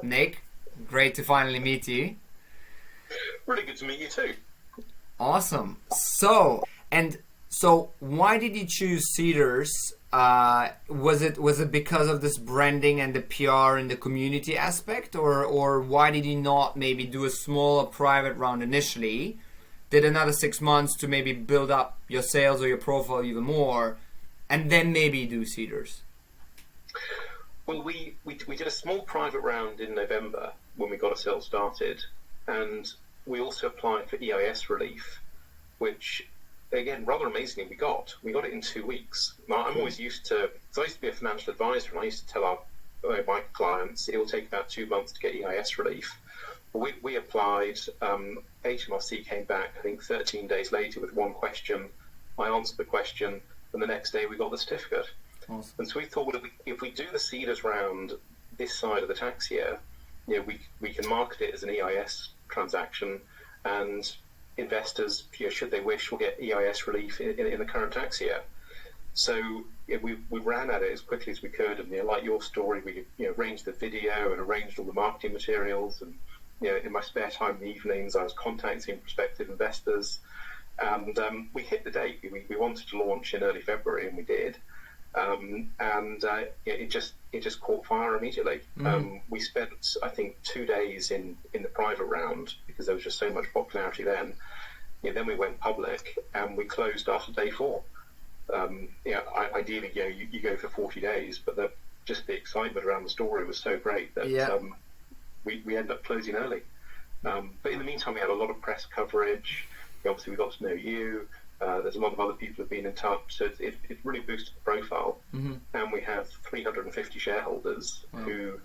Nick, great to finally meet you. Really good to meet you too. Awesome. So why did you choose Cedars? Was it because of this branding and the PR and the community aspect, or why did you not maybe do a smaller private round initially, did another 6 months to maybe build up your sales or your profile even more, and then maybe do Cedars? Well, we did a small private round in November when we got ourselves started, and we also applied for EIS relief, which, again, rather amazingly, we got it in 2 weeks. Now, I'm always used to, so I used to be a financial advisor, and I used to tell my clients it will take about 2 months to get EIS relief. But we applied, HMRC came back, I think 13 days later with one question. I answered the question, and the next day we got the certificate. Awesome. And so we thought, well, if we do the Cedars round this side of the tax year, we can market it as an EIS transaction, and investors, should they wish, will get EIS relief in the current tax year. So we ran at it as quickly as we could, and like your story, we arranged the video and arranged all the marketing materials, and in my spare time in the evenings, I was contacting prospective investors, and we hit the date. We wanted to launch in early February, and we did. It just caught fire immediately. We spent, I think, 2 days in the private round because there was just so much popularity then. Then we went public, and we closed after day 4. Ideally, you go for 40 days, but just the excitement around the story was so great that we ended up closing early. But in the meantime, we had a lot of press coverage. Obviously, we got to know you. There's a lot of other people who've been in touch, so it really boosted the profile. And we have 350 shareholders who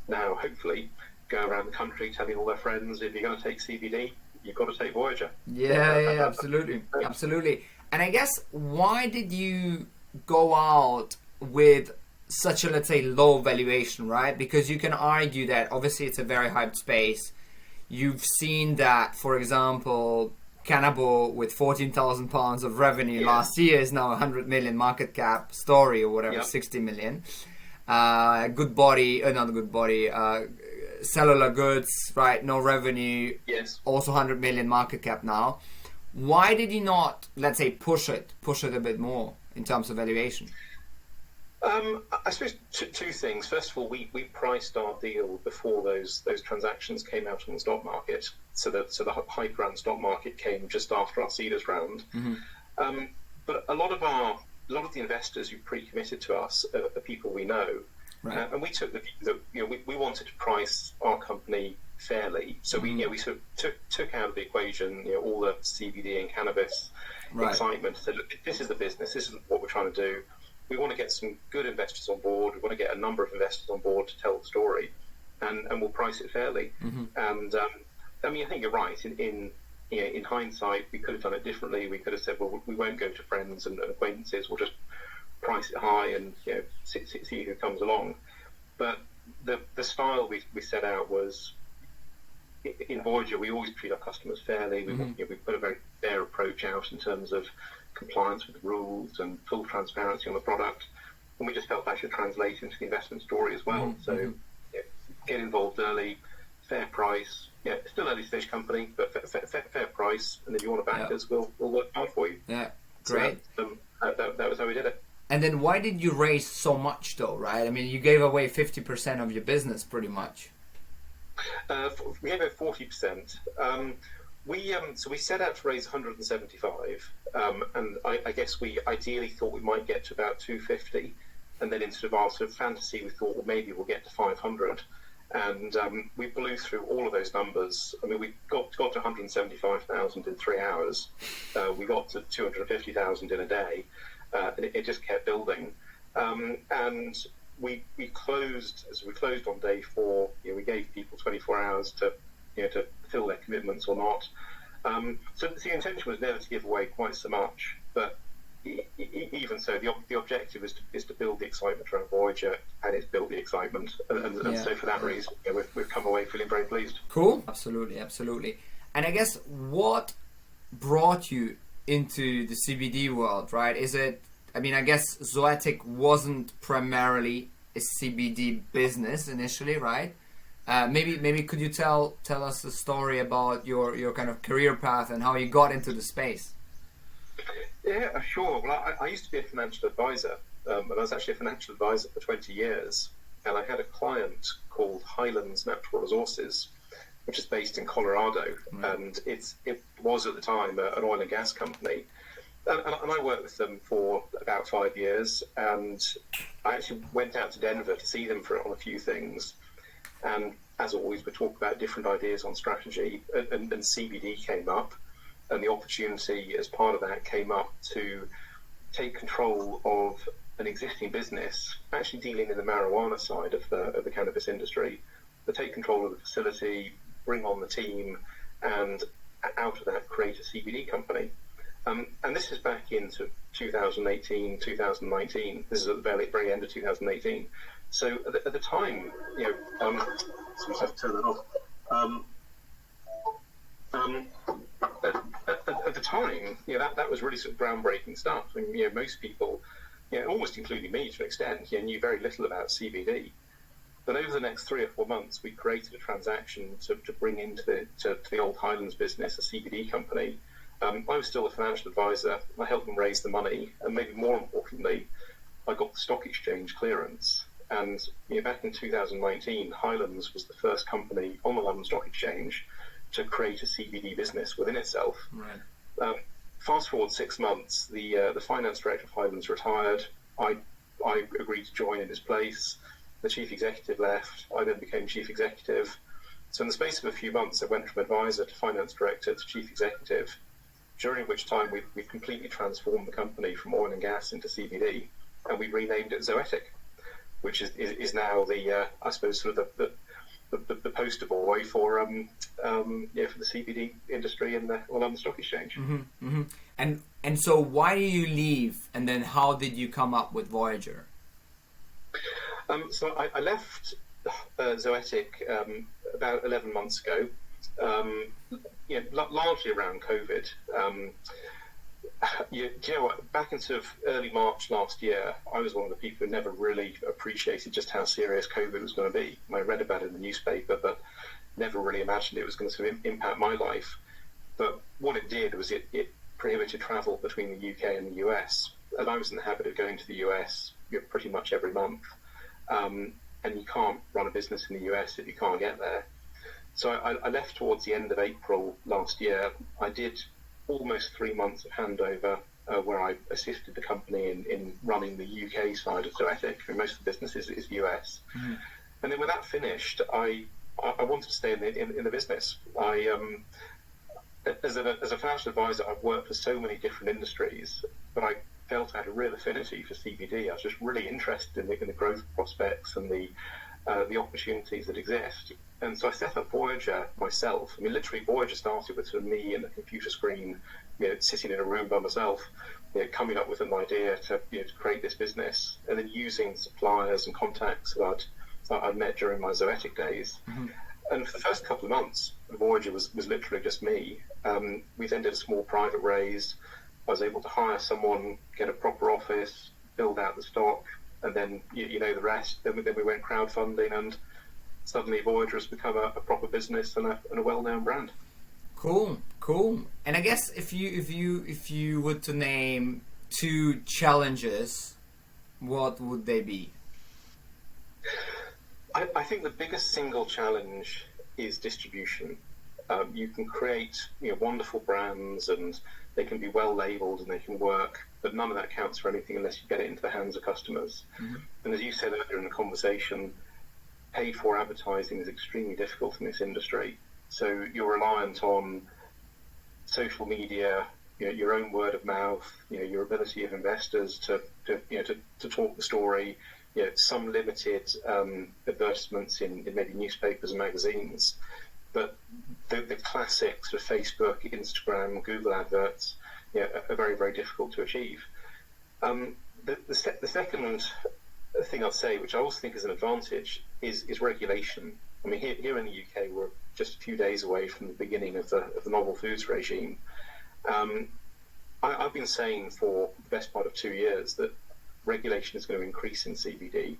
now, hopefully, go around the country telling all their friends, if you're going to take CBD, you've got to take Voyager. Yeah, absolutely. And I guess, why did you go out with such a, let's say, low valuation, right? Because you can argue that obviously it's a very hyped space. You've seen that, for example, Cannibal with 14,000 pounds of revenue last year is now 100 million market cap story or whatever, 60 million. Good Body, not Good Body, Cellular Goods, right? No revenue, also 100 million market cap now. Why did you not, let's say, push it a bit more in terms of valuation? I suppose two things. First of all, we priced our deal before those transactions came out on the stock market, so the hype around stock market came just after our Cedars round. But a lot of the investors who pre-committed to us are people we know, and we took the view that we wanted to price our company fairly. So we sort of took out of the equation all the CBD and cannabis excitement. Said, look, this is the business. This is what we're trying to do. We want to get some good investors on board. We want to get a number of investors on board to tell the story, and we'll price it fairly. And I mean, I think you're right. In hindsight, we could have done it differently. We could have said, well, we won't go to friends and acquaintances. We'll just price it high and see who comes along. But the style we set out was, in Voyager, we always treat our customers fairly. We put a very fair approach out in terms of compliance with the rules and full transparency on the product, and we just felt that should translate into the investment story as well. So get involved early, fair price, still early stage company, but fair price, and if you want to back us, we'll work hard for you. Great. So, that was how we did it. And then why did you raise so much though, right? I mean, you gave away 50% of your business pretty much. We gave away 40%. So we set out to raise 175, and I guess we ideally thought we might get to about 250, and then in sort of our sort of fantasy, we thought, well, maybe we'll get to 500, and we blew through all of those numbers. I mean, we got to 175,000 in 3 hours. We got to 250,000 in a day, and it just kept building. And we closed on day 4. We gave people 24 hours to fill their commitments or not. So the intention was never to give away quite so much, but even so, the objective is to build the excitement around Voyager, and it's built the excitement, and so for that reason, we've come away feeling very pleased. Cool, absolutely. And I guess what brought you into the CBD world, right? I guess Zoetic wasn't primarily a CBD business initially, right? Maybe could you tell us a story about your kind of career path and how you got into the space? Yeah, sure. Well, I used to be a financial advisor, and I was actually a financial advisor for 20 years. And I had a client called Highlands Natural Resources, which is based in Colorado, and it was at the time an oil and gas company. And I worked with them for about 5 years, and I actually went out to Denver to see them on a few things. And as always, we talk about different ideas on strategy, and CBD came up, and the opportunity as part of that came up to take control of an existing business, actually dealing in the marijuana side of the cannabis industry, to take control of the facility, bring on the team, and out of that create a CBD company. And this is back into 2018, 2019. This is at the very end of 2018. So at the time, so I have to turn that off. At the time, that was really sort of groundbreaking stuff. I mean, most people, almost including me to an extent, knew very little about CBD. But over the next 3 or 4 months, we created a transaction to bring into the old Highlands business a CBD company. I was still a financial advisor. I helped them raise the money, and maybe more importantly, I got the stock exchange clearance. And back in 2019, Highlands was the first company on the London Stock Exchange to create a CBD business within itself. Right. Fast forward 6 months, the finance director of Highlands retired. I agreed to join in his place. The chief executive left. I then became chief executive. So in the space of a few months, I went from advisor to finance director to chief executive, during which time we've completely transformed the company from oil and gas into CBD, and we renamed it Zoetic, which is now I suppose sort of the poster boy for the CBD industry in the London Stock Exchange. Mm-hmm, mm-hmm. And so why did you leave, and then how did you come up with Voyager? So I left Zoetic about 11 months ago, largely around COVID. Back in sort of early March last year, I was one of the people who never really appreciated just how serious COVID was going to be. I read about it in the newspaper, but never really imagined it was going to sort of impact my life. But what it did was it prohibited travel between the UK and the US. And I was in the habit of going to the US pretty much every month. And you can't run a business in the US if you can't get there. So I left towards the end of April last year. I did almost 3 months of handover where I assisted the company in running the UK side of Zoetic. I mean, most of the business is US. Mm-hmm. And then when that finished, I wanted to stay in the business. As a financial advisor, I've worked for so many different industries, but I felt I had a real affinity for CBD. I was just really interested in the growth prospects and the opportunities that exist. And so I set up Voyager myself. I mean, literally, Voyager started with sort of me and a computer screen, sitting in a room by myself, coming up with an idea to create this business, and then using suppliers and contacts that I'd met during my Zoetic days. Mm-hmm. And for the first couple of months, Voyager was literally just me. We then did a small private raise. I was able to hire someone, get a proper office, build out the stock, and then you know the rest. Then we went crowdfunding, and suddenly Voyager has become a proper business and a well-known brand. Cool. And I guess if you were to name 2 challenges, what would they be? I think the biggest single challenge is distribution. You can create wonderful brands, and they can be well labelled and they can work, but none of that counts for anything unless you get it into the hands of customers. Mm-hmm. And as you said earlier in the conversation, paid for advertising is extremely difficult in this industry. So you're reliant on social media, your own word of mouth, your ability of investors to talk the story, some limited advertisements in maybe newspapers and magazines. But the classics of Facebook, Instagram, Google adverts, are very, very difficult to achieve. The second thing I'd say, which I also think is an advantage, is regulation. I mean, here in the UK, we're just a few days away from the beginning of the novel foods regime. I've been saying for the best part of 2 years that regulation is going to increase in CBD.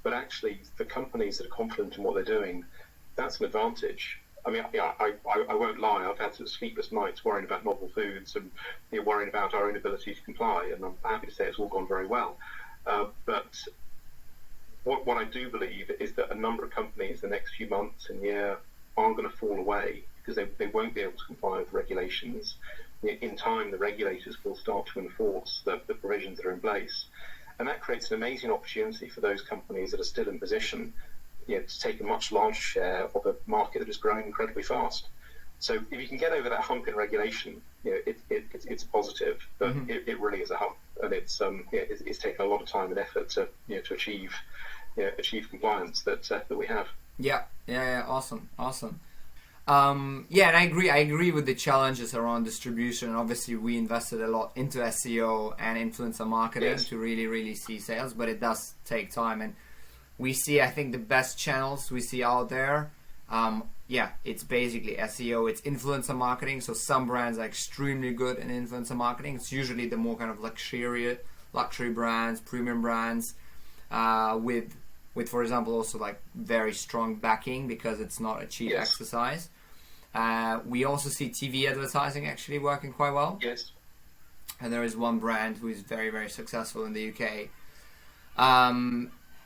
But actually, for companies that are confident in what they're doing, that's an advantage. I mean, I won't lie. I've had sleepless nights worrying about novel foods and worrying about our own ability to comply, and I'm happy to say it's all gone very well. But what I do believe is that a number of companies the next few months and year aren't going to fall away because they won't be able to comply with regulations. In time, the regulators will start to enforce the provisions that are in place. And that creates an amazing opportunity for those companies that are still in position to take a much larger share of a market that is growing incredibly fast. So if you can get over that hump in regulation, it's positive, but it really is a hump, and it's taken a lot of time and effort to achieve compliance that we have. Yeah, awesome. And I agree with the challenges around distribution. Obviously, we invested a lot into SEO and influencer marketing to really see sales, but it does take time. And we see, I think, the best channels we see out there, it's basically SEO, it's influencer marketing. So some brands are extremely good in influencer marketing. It's usually the more kind of luxury brands, premium brands, with, for example, also like very strong backing because it's not a cheap exercise. We also see TV advertising actually working quite well. Yes. And there is one brand who is very, very successful in the UK.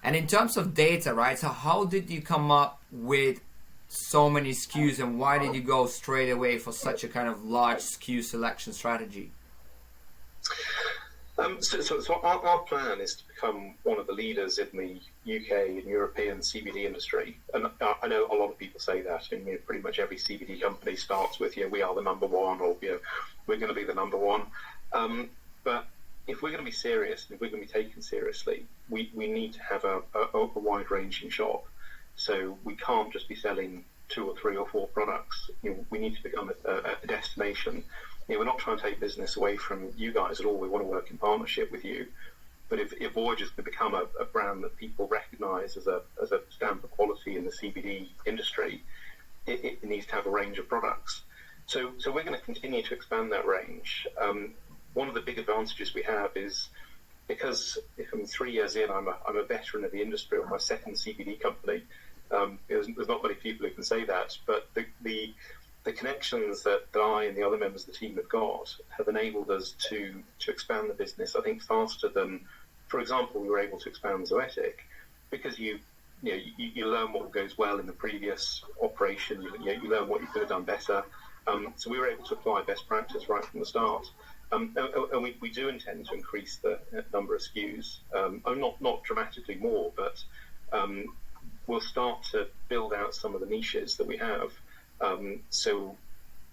And in terms of data, right? So how did you come up with so many SKUs, and why did you go straight away for such a kind of large SKU selection strategy? So our plan is to become one of the leaders in the UK and European CBD industry. And I know a lot of people say that, and pretty much every CBD company starts with, we are the number one, or we're going to be the number one. But if we're going to be serious, if we're going to be taken seriously, we need to have a wide-ranging shop. So we can't just be selling 2 or 3 or 4 products. We need to become a destination. We're not trying to take business away from you guys at all. We want to work in partnership with you. But if Voyager is going to become a brand that people recognise as a stamp of quality in the CBD industry, it needs to have a range of products. So we're going to continue to expand that range. One of the big advantages we have is because if I'm 3 years in, I'm a veteran of the industry on my second CBD company. There's not many people who can say that, but the connections that I and the other members of the team have got have enabled us to expand the business, I think, faster than, for example, we were able to expand Zoetic, because you learn what goes well in the previous operation, you learn what you could have done better. So we were able to apply best practice right from the start. And we do intend to increase the number of SKUs, not dramatically more, but we'll start to build out some of the niches that we have. So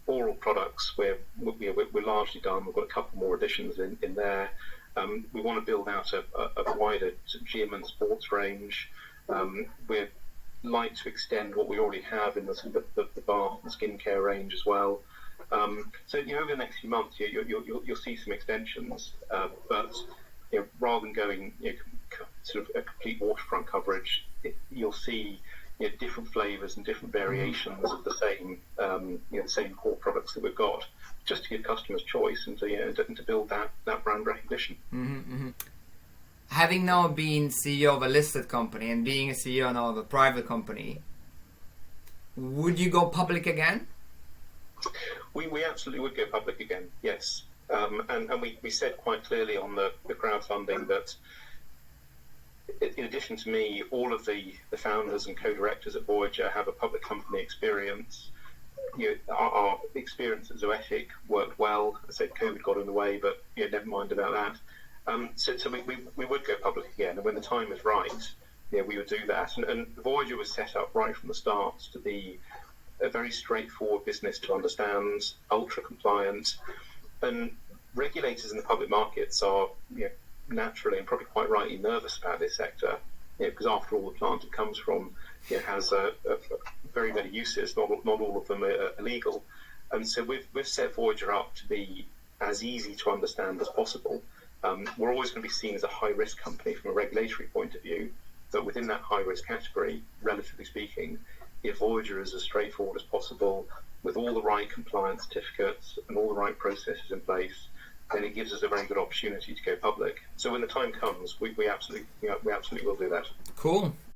oral products, we're largely done. We've got a couple more additions in there. We want to build out a wider gym and sports range. We'd like to extend what we already have in the bath and skincare range as well. So over the next few months, you'll see some extensions, but rather than going sort of a complete waterfront coverage, you'll see different flavors and different variations of the same core products that we've got, just to give customers choice and to build that brand recognition. Having now been CEO of a listed company and being a CEO now of a private company, would you go public again? We absolutely would go public again, yes. And we said quite clearly on the crowdfunding that in addition to me, all of the founders and co-directors at Voyager have a public company experience. Our experience at Zoetic worked well. I said COVID got in the way, but never mind about that. So we would go public again, and when the time is right, we would do that. And Voyager was set up right from the start to be a very straightforward business to understand, ultra compliant, and regulators in the public markets are naturally and probably quite rightly nervous about this sector, because after all, the plant it comes from has very many uses. Not all of them are illegal, and so we've set Voyager up to be as easy to understand as possible. We're always going to be seen as a high risk company from a regulatory point of view, but within that high risk category, relatively speaking, Voyager is as straightforward as possible, with all the right compliance certificates and all the right processes in place. then it gives us a very good opportunity to go public. So when the time comes, we absolutely will do that. Cool.